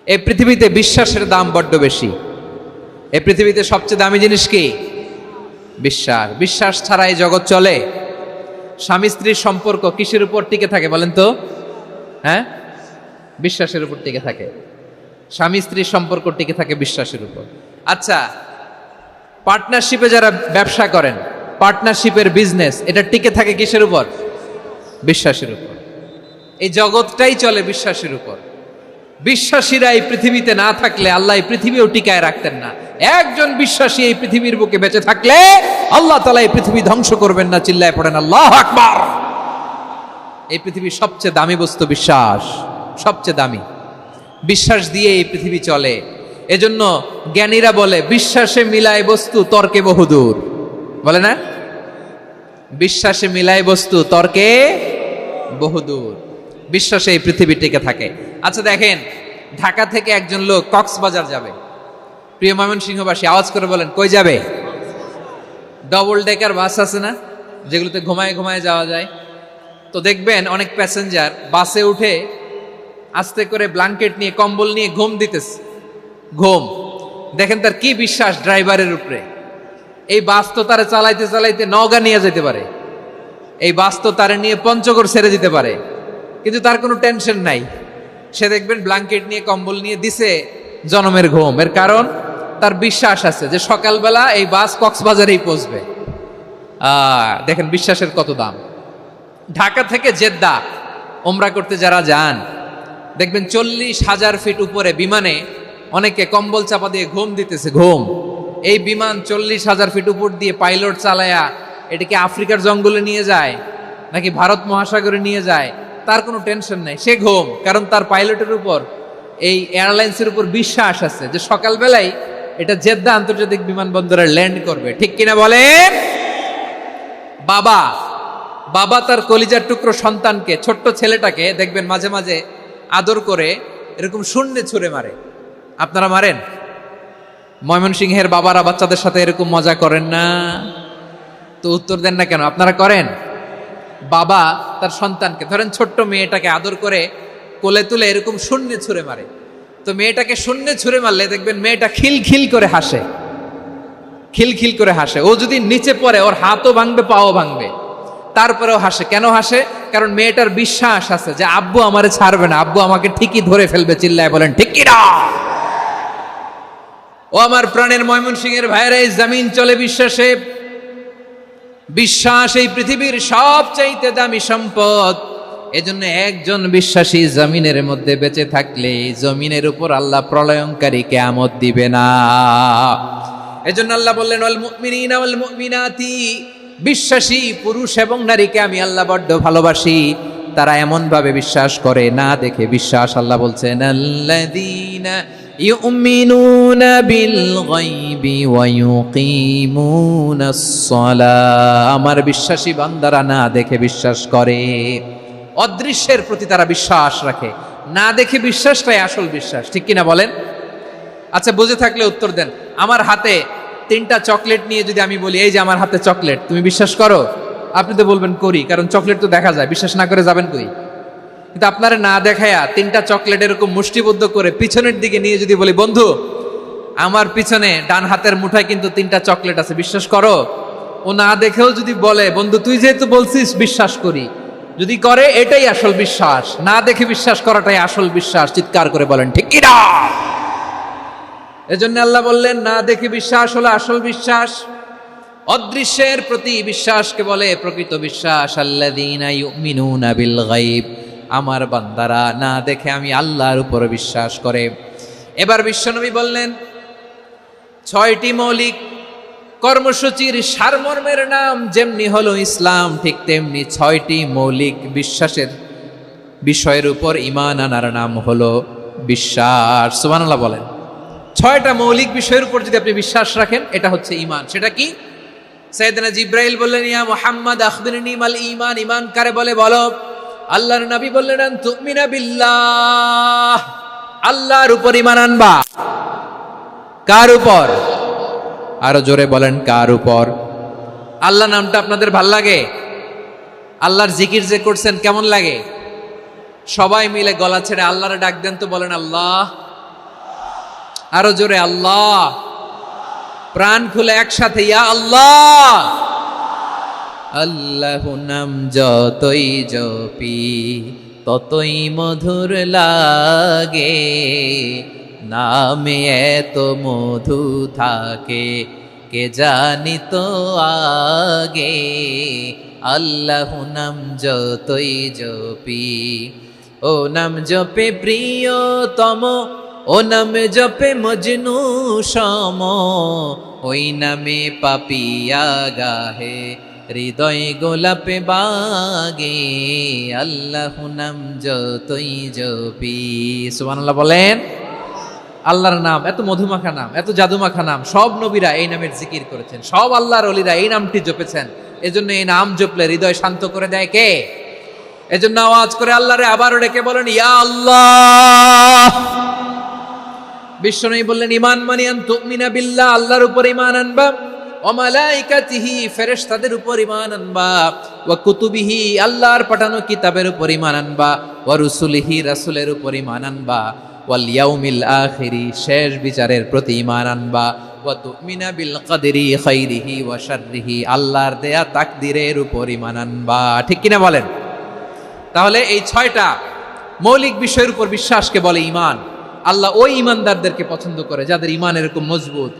এই পৃথিবীতে বিশ্বাসের দাম বড্ড বেশি। এই পৃথিবীতে সবচেয়ে দামি জিনিস কি? বিশ্বাস। বিশ্বাস ছাড়া এই জগৎ চলে? স্বামী স্ত্রীর সম্পর্ক কিসের উপর টিকে থাকে বলেন তো? হ্যাঁ, বিশ্বাসের উপর টিকে থাকে। স্বামী স্ত্রীর সম্পর্ক টিকে থাকে বিশ্বাসের উপর। আচ্ছা, পার্টনারশিপে যারা ব্যবসা করেন, পার্টনারশিপের বিজনেস, এটা টিকে থাকে কিসের উপর? বিশ্বাসের উপর। এই জগৎটাই চলে বিশ্বাসের উপর। বিশ্বাসীরা এই পৃথিবীতে না থাকলে আল্লাহ এই পৃথিবীও টিকায় রাখতেন না। একজন বিশ্বাসী এই পৃথিবীর বুকে বেঁচে থাকলে আল্লাহ তাআলা এই পৃথিবী ধ্বংস করবেন না। চিল্লায় পড়েন আল্লাহু আকবার। এই পৃথিবীর সবচেয়ে দামি বস্তু বিশ্বাস, সবচেয়ে দামি। বিশ্বাস দিয়ে এই পৃথিবী চলে। এজন্য জ্ঞানীরা বলে বিশ্বাসে মিলায় বস্তু, তর্কে বহুদূর। বলে না? বিশ্বাসে মিলায় বস্তু, তর্কে বহুদূর। বিশ্বাসে এই পৃথিবী টিকে থাকে। আচ্ছা দেখেন, ঢাকা থেকে একজন লোক কক্সবাজার যাবে। প্রিয় ময়মনসিংহবাসী, আওয়াজ করে বলেন কই যাবে? ডবল ডেকার বাস আছে না, যেগুলোতে ঘুমায় ঘুমায় যাওয়া যায়। তো দেখবেন অনেক প্যাসেঞ্জার বাসে উঠে আস্তে করে ব্ল্যাঙ্কেট নিয়ে, কম্বল নিয়ে ঘুম দিতেছে। ঘুম দেখেন তার কি বিশ্বাস ড্রাইভারের উপরে। এই বাস তো তারা চালাইতে চালাইতে নওগাঁ নিয়ে যেতে পারে, এই বাস তো তারা নিয়ে পঞ্চগড় ছেড়ে দিতে পারে, কিন্তু তার কোনো টেনশন নাই। সে দেখবেন ব্ল্যাঙ্কেট নিয়ে, কম্বল নিয়ে দিছে জনমের ঘুম। এর কারণ তার বিশ্বাস আছে যে সকালবেলা এই বাস কক্সবাজারেই পৌঁছবে। দেখেন বিশ্বাসের কত দাম। ঢাকা থেকে জেদ্দা ওমরা করতে যারা যান, দেখবেন 40,000 ফিট উপরে বিমানে অনেকে কম্বল চাপা দিয়ে ঘুম দিতেছে। ঘুম। এই বিমান 40,000 ফিট উপর দিয়ে পাইলট চালায়া এটাকে আফ্রিকার জঙ্গলে নিয়ে যায় নাকি ভারত মহাসাগরে নিয়ে যায়, তার কোনো টেনশন নাই। সে ঘুম, কারণ তার পাইলটের উপর, এই এয়ারলাইন্সের উপর বিশ্বাস আছে যে সকালবেলায় এটা জেদ্দা আন্তর্জাতিক বিমানবন্দরে ল্যান্ড করবে। ঠিক কিনা বলেন? বাবা বাবা তার কলিজার টুকরো সন্তানকে, ছোট্ট ছেলেটাকে দেখবেন মাঝে মাঝে আদর করে এরকম শূন্যে ছুঁড়ে মারে। আপনারা মারেন? ময়মনসিংহের বাবারা বাচ্চাদের সাথে এরকম মজা করেন না? তো উত্তর দেন না কেন? আপনারা করেন? বাবা তার সন্তানকে, ধরেন ছোট্ট মেয়েটাকে আদর করে কোলে তুলে এরকম শূন্যে ছুঁড়ে মারে। তো মেয়েটাকে শূন্যে ছুঁড়ে মারলে দেখবেন মেয়েটা খিলখিল করে হাসে, খিলখিল করে হাসে। ও যদি নিচে পড়ে ওর হাতও ভাঙবে, পাও ভাঙবে, তারপরেও হাসে। কেন হাসে? কারণ মেয়েটার বিশ্বাস আছে যে আব্বু আমারে ছাড়বে না, আব্বু আমাকে ঠিকই ধরে ফেলবে। চিল্লায় বলেন ঠিক কিনা? ও আমার প্রাণের ময়মনসিংহের ভাইয়েরা, এই জমিন চলে বিশ্বাসে। বিশ্বাস এই পৃথিবীর সবচাইতে দামি সম্পদ। এজন্য একজন বিশ্বাসী জমিনের মধ্যে বেঁচে থাকলে জমিনের উপর আল্লাহ প্রলয়ঙ্কারী কিয়ামত দিবে না। এজন্য আল্লাহ বললেন ওয়াল মুমিনিনা ওয়াল মুমিনাতি, বিশ্বাসী পুরুষ এবং নারীকে আমি আল্লাহ বড্ড ভালোবাসি। তারা এমন ভাবে বিশ্বাস করে, না দেখে বিশ্বাস। আল্লাহ বলছেন আল্লাযীনা ইউমিনুনা বিল গায়বি ওয়া ইউকিমুনাস সালাহ। আমার বিশ্বাসী বান্দারা না দেখে বিশ্বাস করে। অদৃশ্যের প্রতি তারা বিশ্বাস রাখে। না দেখে বিশ্বাসটাই আসল বিশ্বাস। ঠিক কিনা বলেন? আচ্ছা, বুঝে থাকলে উত্তর দেন। আমার হাতে 3টা চকলেট নিয়ে যদি আমি বলি এই যে আমার হাতে চকলেট, তুমি বিশ্বাস করো? আপনি তো বলবেন করি, কারণ চকলেট তো দেখা যায়। বিশ্বাস না করে যাবেন কই? কিন্তু আপনারা না দেখায়া 3টা চকলেট এরকম মুষ্টিবদ্ধ করে পিছনের দিকে নিয়ে যদি বলি বন্ধু আমার পিছনে ডান হাতের মুঠায় কিন্তু 3টা চকলেট আছে, বিশ্বাস করো? ও না দেখেও যদি বলে বন্ধু তুই যেহেতু বলছিস বিশ্বাস করি, যদি করে এটাই আসল বিশ্বাস। না দেখে বিশ্বাস করাটাই আসল বিশ্বাস। চিৎকার করে বলেন ঠিক কি না? এজন্য আল্লাহ বললেন না দেখে বিশ্বাস হলো আসল বিশ্বাস। অদৃশ্যের প্রতি বিশ্বাসকে বলে প্রকৃত বিশ্বাস। আল্লাযীনা ইউমিনুনা বিল গায়ব, আমার বান্দারা না দেখে আমি আল্লাহর উপর বিশ্বাস করে। এবার বিশ্বনবী বললেন 6টি মৌলিক কর্মসূচির সারমর্মের নাম যেমনি হলো ইসলাম, ঠিক তেমনি 6টি মৌলিক বিশ্বাসের বিষয়ের উপর ঈমান আনার নাম হলো বিশ্বাস। সুবহানাল্লাহ বলেন। 6টা মৌলিক বিষয়ের উপর যদি আপনি বিশ্বাস রাখেন, এটা হচ্ছে ঈমান। সেটা কি? সাইয়েদনা জিবরাইল বললেন ইয়া মুহাম্মদ আখবিরনি মাল ঈমান। ঈমান কারে বলে বলো? আল্লাহর নবী বললেন আন তুমিনা বিল্লাহ, আল্লাহর উপর ঈমান আনবা। কার উপর? আরো জোরে বলেন কার উপর? আল্লাহ নামটা আপনাদের ভাল লাগে? আল্লাহর জিকির যে করছেন কেমন লাগে? সবাই মিলে গলা ছেড়ে আল্লাহরে ডাক দেন তো, বলেন আল্লাহ। আরো জোরে আল্লাহ, প্রাণ খুলে একসাথে ইয়া আল্লাহ। আল্লাহু নাম যতই জপি ততই মধুর লাগে, নামে এত মধু থাকে কে জানি তো আগে। আল্লাহু নাম যতই জপি, ও নাম জপে প্রিয়তম, ও নাম জপে মজনু সম, ওই নামে পাপিয়া গাহে হৃদয় গোলাপে বাগে। আল্লাহু নাম যতই জপি, সুবহানাল্লাহ বলেন। আল্লাহর নাম এত মধুমাখা নাম, এত জাদুমাখা নাম, সব নবীরা এই নামের জিকির করেছেন, সব আল্লাহর ওলিরা এই নামটি জপেছেন। এজন্য এই নাম জপলে হৃদয় শান্ত করে দেয় কে? এজন্য আওয়াজ করে আল্লাহরে আবারও ডেকে বলেন ইয়া আল্লাহ। বিশ্বনবী বললেন ঈমান মানে আন তুমিনা বিল্লাহ, আল্লাহর উপর ঈমান আনবা, ওয়া মালাইকাতিহি ফেরেশতাদের উপর ঈমান আনবা, ওয়া কুতুবিহি আল্লাহর পাঠানো কিতাবের উপর ঈমান আনবা, ওয়া রুসুলিহি রাসূলের উপর ঈমান আনবা, ওয়াল ইয়াউমিল আখিরি শেষ বিচারের প্রতি ঈমান আনবা, ওয়া তুমিনা বিল কদরি খাইরিহি ওয়া শাররিহি আল্লাহর দেয়া তাকদীরের উপর ঈমান আনবা। ঠিক কিনা বলেন? তাহলে এই 6টা মৌলিক বিষয়ের উপর বিশ্বাসকে বলে ঈমান। আল্লাহ ওই ঈমানদারদেরকে পছন্দ করে যাদের ঈমান এরকম মজবুত,